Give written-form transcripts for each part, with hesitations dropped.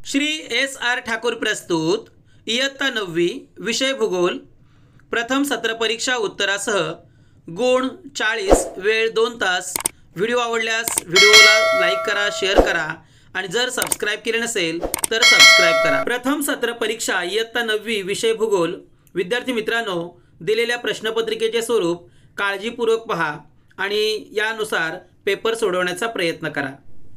Shri S.R. Thakur प्रस्तुत इयत्ता 9वी विषय भूगोल प्रथम सत्र परीक्षा उत्तरासह गुण 40 वेळ 2 तास। व्हिडिओ आवडल्यास व्हिडिओला लाईक करा, शेअर करा आणि जर सबस्क्राइब केले नसेल तर सबस्क्राइब करा। प्रथम सत्र परीक्षा इयत्ता 9वी विषय भूगोल विद्यार्थी मित्रांनो, दिलेल्या प्रश्नपत्रिकेचे स्वरूप काळजीपूर्वक पहा आणि यानुसार पेपर सोडवण्याचा प्रयत्न करा।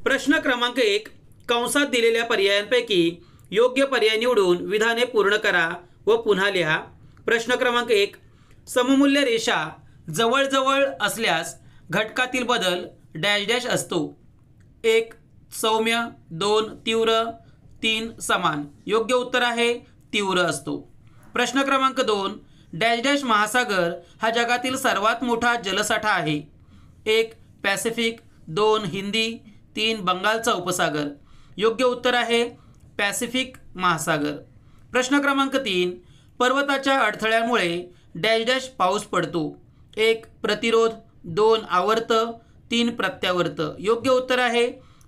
प्रश्न क्रमांक 1, कंसात दिलेल्या पर्यायांपैकी योग्य पर्याय निवडून विधाने पूर्ण करा व पुन्हा लिहा। प्रश्न क्रमांक 1, सममूल्य रेषा जवळजवळ असल्यास घटकातील बदल डॅश डॅश असतो। 1 सौम्य, 2 तीव्र, 3 समान। योग्य उत्तर आहे तीव्र असतो। प्रश्न क्रमांक 2, डॅश डॅश महासागर हा जगातील सर्वात मोठा जलसाठा आहे। 1 पॅसिफिक, 2 हिंदी, 3 बंगालचा उपसागर। योग्य उत्तर आहे पॅसिफिक महासागर। प्रश्न क्रमांक 3, पर्वताच्या अडथळ्यामुळे डॅश डॅश पाऊस पडतो। 1 प्रतिरोध, 2 आवर्त, 3 प्रत्यावर्त। योग्य उत्तर आहे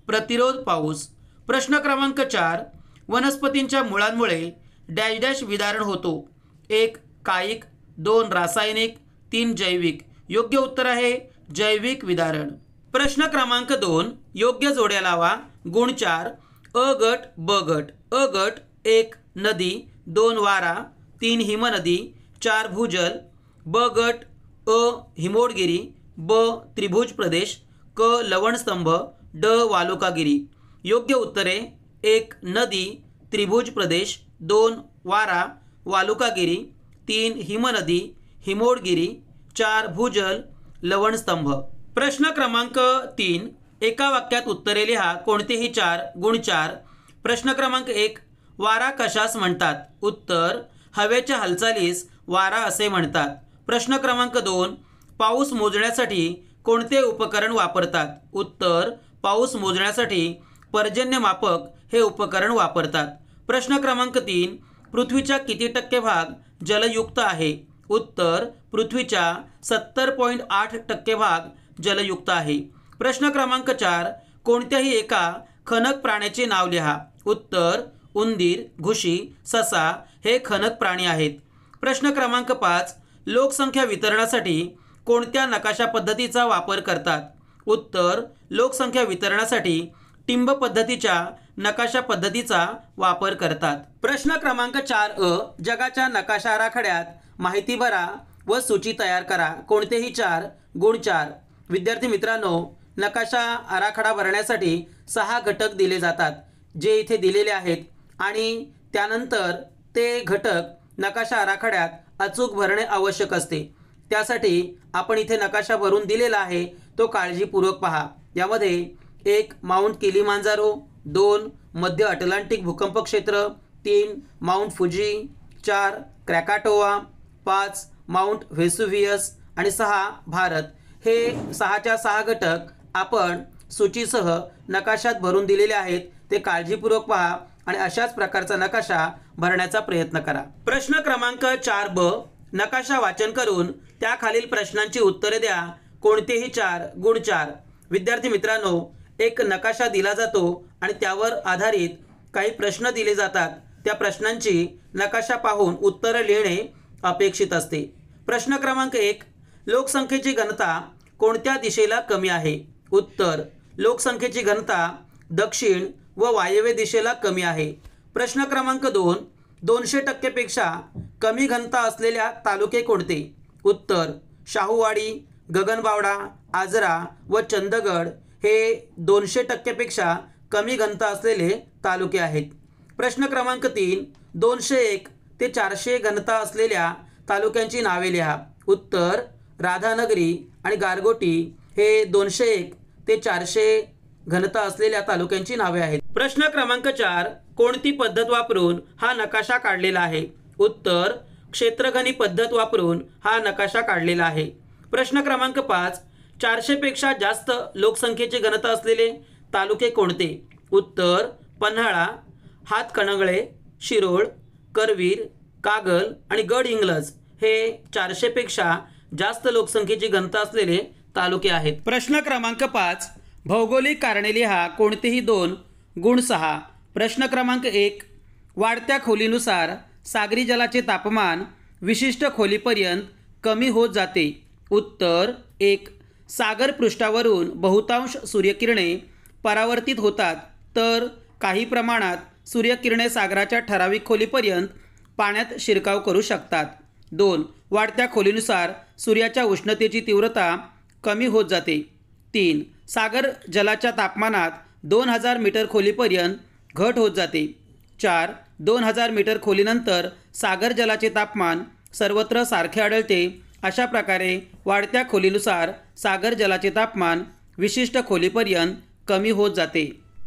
प्रतिरोध पाऊस। प्रश्न क्रमांक 4, वनस्पतींच्या मुळांमुळे डॅश डॅश विदारण होतो। 1 कायिक, 2 रासायनिक, 3 जैविक। योग्य उत्तर आहे जैविक विदारण। प्रश्न क्रमांक 2, योग्य जोड्या लावा। गुण 4, अ गट ब गट। अ गट 1 नदी, 2 वारा, 3 हिमनदी, 4 भूजल। ब गट अ हिमोडगिरी, ब त्रिभुज प्रदेश, क लवणस्तंभ, ड वालुकागिरी। योग्य उत्तरे 1 नदी, त्रिभुज प्रदेश, 2 वारा, वालुकागिरी, 3 हिमनदी, हिमोडगिरी, 4 भूजल, लवणस्तंभ। प्रश्न क्रमांक 3, एका वाक्यात उत्तरे लिहा। कोणतेही 4 गुण 4। प्रश्न क्रमांक 1, वारा कशास म्हणतात? उत्तर हवेच्या हालचालीस वारा असे म्हणतात। प्रश्न क्रमांक 2, पाऊस मोजण्यासाठी कोणते उपकरण वापरतात? उत्तर पाऊस मोजण्यासाठी पर्जन्यमापक हे उपकरण वापरतात। प्रश्न क्रमांक 3, पृथ्वीचा किती टक्के भाग जलयुक्त आहे? उत्तर पृथ्वीच्या 70.8% भाग जलयुक्त आहे। प्रश्न क्रमांक 4, कोणत्याही एका खनक प्राण्याचे नाव लिहा। उत्तर उंदीर, घुशी, ससा हे खनक प्राणी आहेत। प्रश्न क्रमांक 5, लोकसंख्या वितरणासाठी कोणत्या नकाशा पद्धतीचा वापर करतात? उत्तर लोकसंख्या वितरणासाठी टिंब पद्धतीच्या नकाशा पद्धतीचा वापर करतात। प्रश्न क्रमांक 4 जगाच्या नकाशा आराखड्यात माहिती भरा व सूची तयार करा। कोणतेही 4 गुण 4। विद्यार्थी मित्रांनो, नकाशा आराखडा भरण्यासाठी 6 घटक दिले जातात जे इथे दिलेले आहेत आणि त्यानंतर ते घटक नकाशा आराखड्यात अचूक भरणे आवश्यक असते। त्यासाठी आपण इथे नकाशा भरून दिलेला आहे, तो काळजीपूर्वक पहा। यामध्ये 1 माउंट किलीमांजारो, 2 मध्य अटलांटिक भूकंप क्षेत्र, 3 माउंट फुजी, 4 क्रॅकाटोवा, 5 माउंट व्हेसुव्हियस आणि 6 भारत। हे 6च्या 6 घटक आपण सूचीसह नकाशात भरून दिलेले आहेत, ते काळजीपूर्वक पहा आणि अशाच प्रकारचा नकाशा भरण्याचा प्रयत्न करा। प्रश्न क्रमांक 4 ब, नकाशा वाचन करून त्याखालील प्रश्नांची उत्तरे द्या। कोणतेही 4 गुण 4। विद्यार्थी मित्रांनो, एक नकाशा दिला जातो आणि त्यावर आधारित काही प्रश्न दिले जातात। त्या प्रश्नांची नकाशा पाहून उत्तरे लिहिणे अपेक्षित असते। प्रश्न क्रमांक 1, लोकसंख्येची घनता कोणत्या दिशेला कमी आहे? उत्तर लोकसंख्येची घनता दक्षिण व वायव्य दिशेला कमी आहे। प्रश्न क्रमांक 2, 200% पेक्षा कमी घनता असलेल्या तालुके कोणते? उत्तर शाहूवाडी, गगनबावडा, आजरा व चंदगड हे 200% पेक्षा कमी घनता असलेले तालुके आहेत। प्रश्न क्रमांक 3, 201 ते 400 घनता असलेल्या तालुक्यांची नावे लिहा। उत्तर राधानगरी आणि गारगोटी हे 201 ते 400 घनता असलेल्या तालुक्यांची नावे आहेत। प्रश्न क्रमांक 4, कोणती पद्धत वापरून हा नकाशा काढलेला आहे? उत्तर क्षेत्रगणी पद्धत वापरून हा नकाशा काढलेला आहे। प्रश्न क्रमांक 5, 400 पेक्षा जास्त लोकसंख्येची घनता असलेले तालुके कोणते? उत्तर पन्हाळा, हातकणंगळे, शिरोळ, करवीर, कागल आणि गडहिंग्लज हे 400 पेक्षा जास्त लोकसंख्येची घनता असलेले तालुके आहेत। प्रश्न क्रमांक 5, भौगोलिक कारणे लिहा। कोणतेही 2 गुण 6। प्रश्न क्रमांक 1. वाढत्या खोलीनुसार सागरी जलाचे तापमान विशिष्ट खोलीपर्यंत कमी होत जाते. उत्तर 1. सागर पृष्ठावरून बहुतांश सूर्यकिरणे परावर्तित होतात, तर काही प्रमाणात सूर्यकिरणे सागराच्या ठराविक खोलीपर्यंत पाण्यात शिरकाव करू शकतात. 2. वाढत्या खोलीनुसार सूर्याच्या उष्णतेची तीव्रता कमी होत जाते. 3. सागर जलाच्या तापमानात 2000 मीटर खोलीपर्यंत घट होत जाते. 4. 2000 मीटर खोलीनंतर सागर जलाचे तापमान सर्वत्र सारखे आढळते. अशा प्रकारे वाढत्या खोलीनुसार सागर जलाचे तापमान विशिष्ट खोलीपर्यंत कमी होत जाते.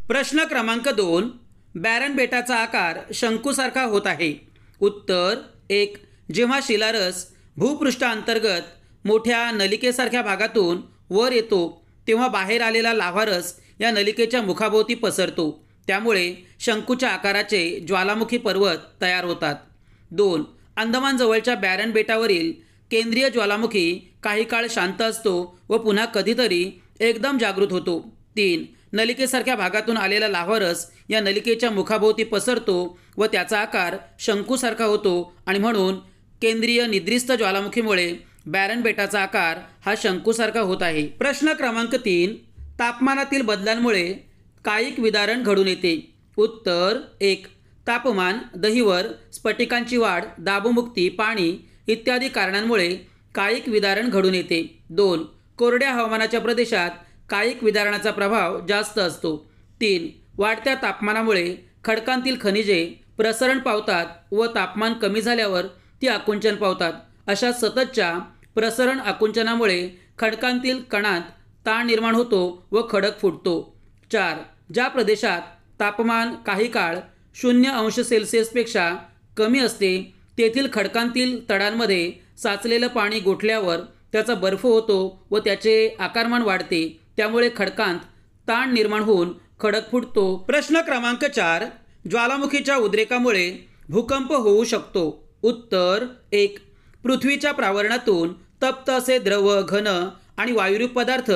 प्रश्न क्रमांक 2. बॅरन बेटाचा आकार शंकूसारखा होत आहे. उत्तर 1. जेव्हा शिलारस भूपृष्ठांतर्गत मोठ्या नलिकेसारख्या भागातून वर येतो तेव्हा बाहेर आलेला लाव्हारस या नलिकेच्या मुखाभोवती पसरतो. त्यामुळे शंकूच्या आकाराचे ज्वालामुखी पर्वत तयार होतात. 2. अंदमान जवळच्या बॅरन बेटावरील केंद्रीय ज्वालामुखी काही काळ शांत असतो व पुन्हा कधीतरी एकदम जागृत होतो. 3. नलिकेसारख्या भागातून आलेला लाव्हारस या नलिकेच्या मुखाभोवती पसरतो व त्याचा आकार शंकूसारखा होतो आणि म्हणून केंद्रीय निद्रिस्त ज्वालामुखीमुळे बॅरन बेटाचा आकार हा शंकूसारखा होत आहे. प्रश्न क्रमांक 3. तापमानातील बदलांमुळे कायिक विदारण घडून येते. उत्तर 1. तापमान, दहिवर, स्फटिकांची वाढ, दाबमुक्ती, पाणी इत्यादी कारणांमुळे कायिक विदारण घडून येते. 2. कोरड्या हवामानाच्या प्रदेशात कायिक विदारणाचा प्रभाव जास्त असतो. 3. वाढत्या तापमानामुळे खडकांतील खनिजे प्रसरण पावतात व तापमान कमी झाल्यावर ती आकुंचन पावतात. अशा सततच्या प्रसरण आकुंचनामुळे खडकांतील कणांत ताण निर्माण होतो व खडक फुटतो. 4. ज्या प्रदेशात तापमान काही काळ 0°C कमी असते तेथील खडकांतील तडांमध्ये साचलेलं पाणी गोठल्यावर त्याचा बर्फ होतो व त्याचे आकारमान वाढते. त्यामुळे खडकांत ताण निर्माण होऊन खडक फुटतो. प्रश्न क्रमांक 4. ज्वालामुखीच्या उद्रेकामुळे भूकंप होऊ शकतो. उत्तर 1. पृथ्वीच्या प्रावरणातून तप्त असे द्रव, घन आणि वायुरूप पदार्थ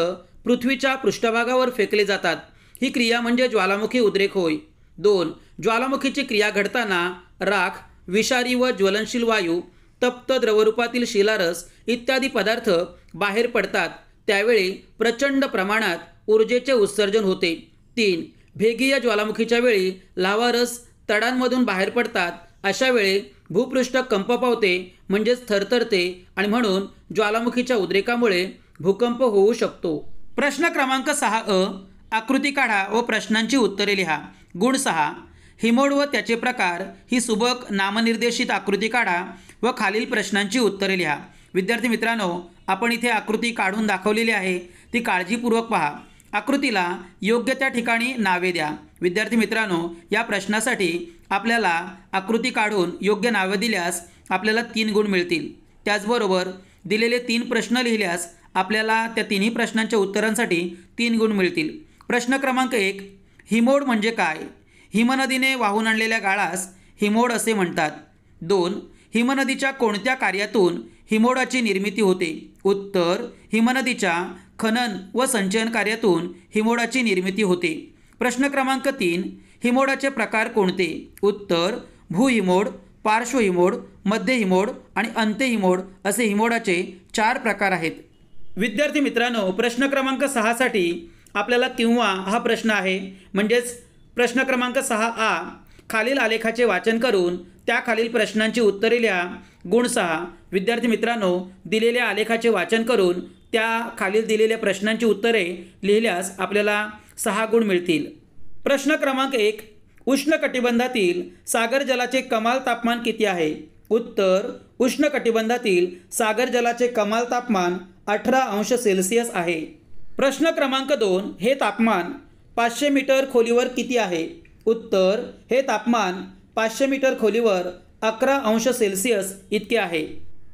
पृथ्वीच्या पृष्ठभागावर फेकले जातात. ही क्रिया म्हणजे ज्वालामुखी उद्रेक होय. 2. ज्वालामुखीची क्रिया घडताना राख, विषारी व ज्वलनशील वायू, तप्त द्रवरूपातील शिलारस इत्यादी पदार्थ बाहेर पडतात. त्यावेळी प्रचंड प्रमाणात ऊर्जेचे उत्सर्जन होते. 3. भेगीय ज्वालामुखीच्या वेळी लाव्हारस तडांमधून बाहेर पडतात. अशा वेळी भूपृष्ठ कंप पावते म्हणजेच थरथरते आणि म्हणून ज्वालामुखीच्या उद्रेकामुळे भूकंप होऊ शकतो. प्रश्न क्रमांक 6. आकृती काढा व प्रश्नांची उत्तरे लिहा. गुण 6. हिमोड व त्याचे प्रकार ही सुबक नामनिर्देशित आकृती काढा व खालील प्रश्नांची उत्तरे लिहा. विद्यार्थी मित्रांनो, आपण इथे आकृती काढून दाखवलेली आहे, ती काळजीपूर्वक पहा. आकृतीला योग्य त्या ठिकाणी नावे द्या. विद्यार्थी मित्रांनो, या प्रश्नासाठी आपल्याला आकृती काढून योग्य नावे दिल्यास आपल्याला 3 गुण मिळतील. त्याचबरोबर दिलेले 3 प्रश्न लिहिल्यास आपल्याला त्या तिन्ही प्रश्नांच्या उत्तरांसाठी 3 गुण मिळतील. प्रश्न क्रमांक 1. हिमोड म्हणजे काय? हिमनदीने वाहून आणलेल्या गाळास हिमोड असे म्हणतात. 2. हिमनदीच्या कोणत्या कार्यातून हिमोडाची निर्मिती होते? उत्तर हिमनदीच्या खनन व संचयन कार्यातून हिमोडाची निर्मिती होते. प्रश्न क्रमांक 3. हिमोडाचे प्रकार कोणते? उत्तर भूहिमोड, पार्श्वहिमोड, मध्यहिमोड आणि अंत्यहिमोड असे हिमोडाचे 4 प्रकार आहेत. विद्यार्थी मित्रांनो, प्रश्न क्रमांक 6 साठी आपल्याला किंवा हा प्रश्न आहे, म्हणजेच प्रश्न क्रमांक 6A. खालील आलेखाचे वाचन करून त्या खालील प्रश्नांची उत्तरे लिहा. गुण 6. विद्यार्थी मित्रांनो, दिलेल्या आलेखाचे वाचन करून त्या खालील दिलेल्या प्रश्नांची उत्तरे लिहिल्यास आपल्याला 6 गुण मिळतील. प्रश्न क्रमांक 1. उष्णकटिबंधातील सागर जलाचे कमाल तापमान किती आहे? उत्तर उष्णकटिबंधातील सागर जलाचे कमाल तापमान 18°C आहे. प्रश्न क्रमांक 2. हे तापमान 500 मीटर खोलीवर किती आहे? उत्तर हे तापमान 500 मीटर खोलीवर 11°C इतके आहे.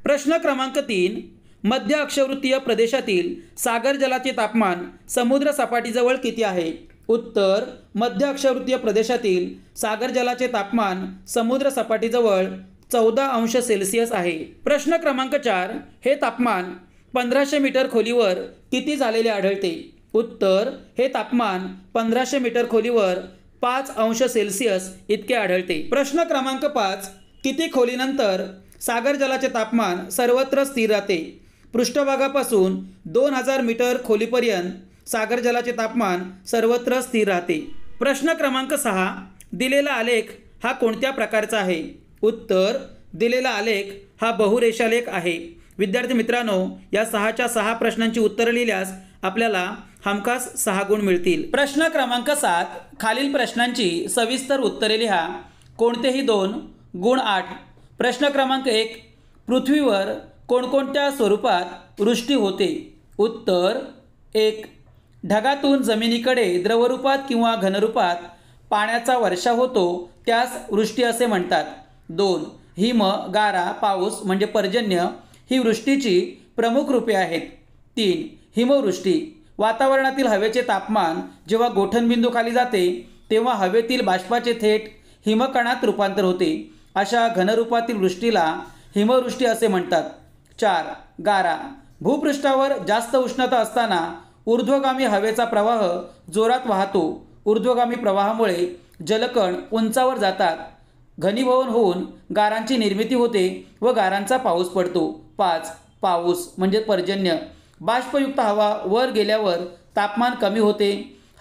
प्रश्न क्रमांक 3. मध्य अक्षवृत्तीय प्रदेशातील सागर जलाचे तापमान समुद्र सपाटीजवळ किती आहे? उत्तर मध्य अक्षवृत्तीय प्रदेशातील सागर जलाचे तापमान समुद्र सपाटीजवळ 14°C आहे. प्रश्न क्रमांक 4. हे तापमान 1500 मीटर खोलीवर किती झालेले आढळते? उत्तर हे तापमान 1500 मीटर खोलीवर 5 अंश सेल्सिअस इतके आढळते। प्रश्न क्रमांक 5, किती खोलीनंतर सागर जलाचे तापमान सर्वत्र स्थिर राहते? पृष्ठभागापासून 2000 मीटर खोलीपर्यंत सागर जलाचे तापमान सर्वत्र स्थिर राहते। प्रश्न क्रमांक 6, दिलेला आलेख हा कोणत्या प्रकारचा आहे? उत्तर, दिलेला आलेख हा बहुरेषालेख आहे। विद्यार्थी मित्रांनो, या 6च्या 6 प्रश्नांची उत्तरे लिहिल्यास आपल्याला हमखास 6 गुण मिळतील। प्रश्न क्रमांक 7, खालील प्रश्नांची सविस्तर उत्तरे लिहा। कोणतेही 2 गुण 8। प्रश्न क्रमांक 1, पृथ्वीवर कोणकोणत्या स्वरूपात वृष्टी होते? उत्तर, 1, ढगातून जमिनीकडे द्रवरूपात किंवा घनरूपात पाण्याचा वर्षाव होतो त्यास वृष्टी असे म्हणतात। 2, हिम, गारा, पाऊस म्हणजे पर्जन्य ही वृष्टीची प्रमुख रूपे आहेत। 3, हिमवृष्टी, वातावरणातील हवेचे तापमान जेव्हा गोठणबिंदू खाली जाते तेव्हा हवेतील बाष्पाचे थेट हिमकणात रूपांतर होते, अशा घनरूपातील वृष्टीला हिमवृष्टी असे म्हणतात। 4, गारा, भूपृष्ठावर जास्त उष्णता असताना ऊर्ध्वगामी हवेचा प्रवाह जोरात वाहतो। ऊर्ध्वगामी प्रवाहामुळे जलकण उंचावर जातात, घनीभवन होऊन गारांची निर्मिती होते व गारांचा पाऊस पडतो। 5, पाऊस म्हणजे पर्जन्य, बाष्पयुक्त हवा वर गेल्यावर तापमान कमी होते,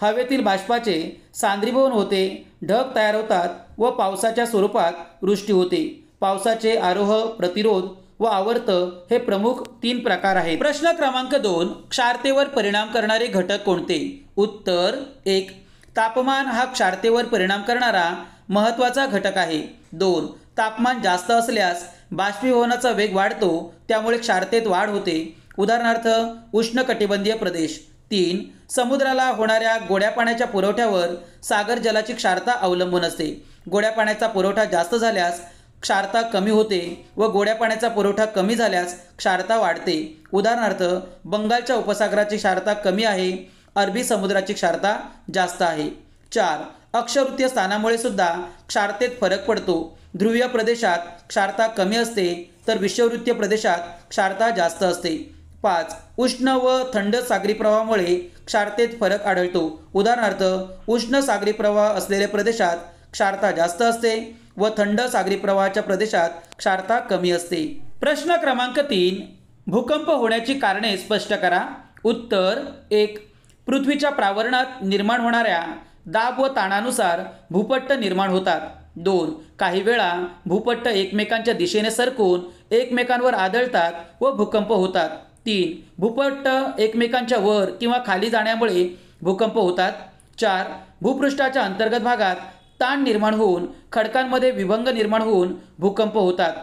हवेतील बाष्पाचे सांद्रीभवन होते, ढग तयार होतात व पावसाच्या स्वरूपात वृष्टी होते। पावसाचे आरोह, प्रतिरोध व आवर्त हे प्रमुख 3 प्रकार आहेत। प्रश्न क्रमांक 2, क्षारतेवर परिणाम करणारे घटक कोणते? उत्तर, 1, तापमान हा क्षारतेवर परिणाम करणारा महत्त्वाचा घटक आहे। 2, तापमान जास्त असल्यास बाष्पीभवनाचा वेग वाढतो, त्यामुळे क्षारतेत वाढ होते। उदाहरणार्थ उष्णकटिबंधीय प्रदेश। 3, समुद्राला होणाऱ्या गोड्या पाण्याच्या पुरवठ्यावर सागर जलाची क्षारता अवलंबून असते। गोड्या पाण्याचा पुरवठा जास्त झाल्यास क्षारता कमी होते व गोड्या पाण्याचा पुरवठा कमी झाल्यास क्षारता वाढते। उदाहरणार्थ बंगालच्या उपसागराची क्षारता कमी आहे, अरबी समुद्राची क्षारता जास्त आहे। 4, अक्षवृत्तीय स्थानामुळे सुद्धा क्षारतेत फरक पडतो। ध्रुवीय प्रदेशात क्षारता कमी असते तर विषुववृत्तीय प्रदेशात क्षारता जास्त असते। 5, उष्ण व थंड सागरी प्रवाहामुळे क्षारतेत फरक आढळतो। उदाहरणार्थ उष्ण सागरी प्रवाह असलेल्या प्रदेशात क्षारता जास्त असते व थंड सागरी प्रवाहाच्या प्रदेशात क्षारता कमी असते। प्रश्न क्रमांक 3, भूकंप होण्याची कारणे स्पष्ट करा। उत्तर, 1, पृथ्वीच्या प्रावरणात निर्माण होणाऱ्या दाब व ताणानुसार भूपट्ट निर्माण होतात। 2, काही वेळा भूपट्ट एकमेकांच्या दिशेने सरकून एकमेकांवर आदळतात व भूकंप होतात। 3, भूपट्ट एकमेकांच्या वर किंवा खाली जाण्यामुळे भूकंप होतात। 4, भूपृष्ठाच्या अंतर्गत भागात ताण निर्माण होऊन खडकांमध्ये विभंग निर्माण होऊन भूकंप होतात।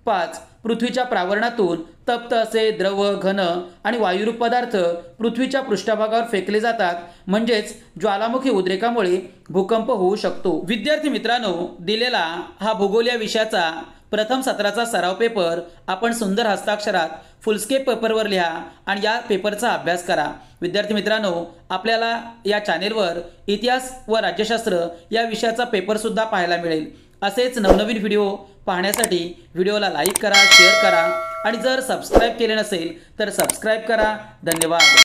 5, पृथ्वीच्या प्रावरणातून तप्त असे द्रव, घन आणि वायुरूप पदार्थ पृथ्वीच्या पृष्ठभागावर फेकले जातात, म्हणजेच ज्वालामुखी उद्रेकामुळे भूकंप होऊ शकतो। विद्यार्थी मित्रांनो, दिलेला हा भूगोल या विषयाचा प्रथम सत्राचा सराव पेपर आपण सुंदर हस्ताक्षरात फुलस्केप पेपरवर लिहा आणि या पेपरचा अभ्यास करा। विद्यार्थी मित्रांनो, आपल्याला या चॅनेलवर इतिहास व राज्यशास्त्र या विषयाचा पेपरसुद्धा पाहायला मिळेल। असेच नवनवीन व्हिडिओ पाहण्यासाठी व्हिडिओला लाईक करा, शेअर करा आणि जर सबस्क्राईब केले नसेल तर सबस्क्राईब करा। धन्यवाद।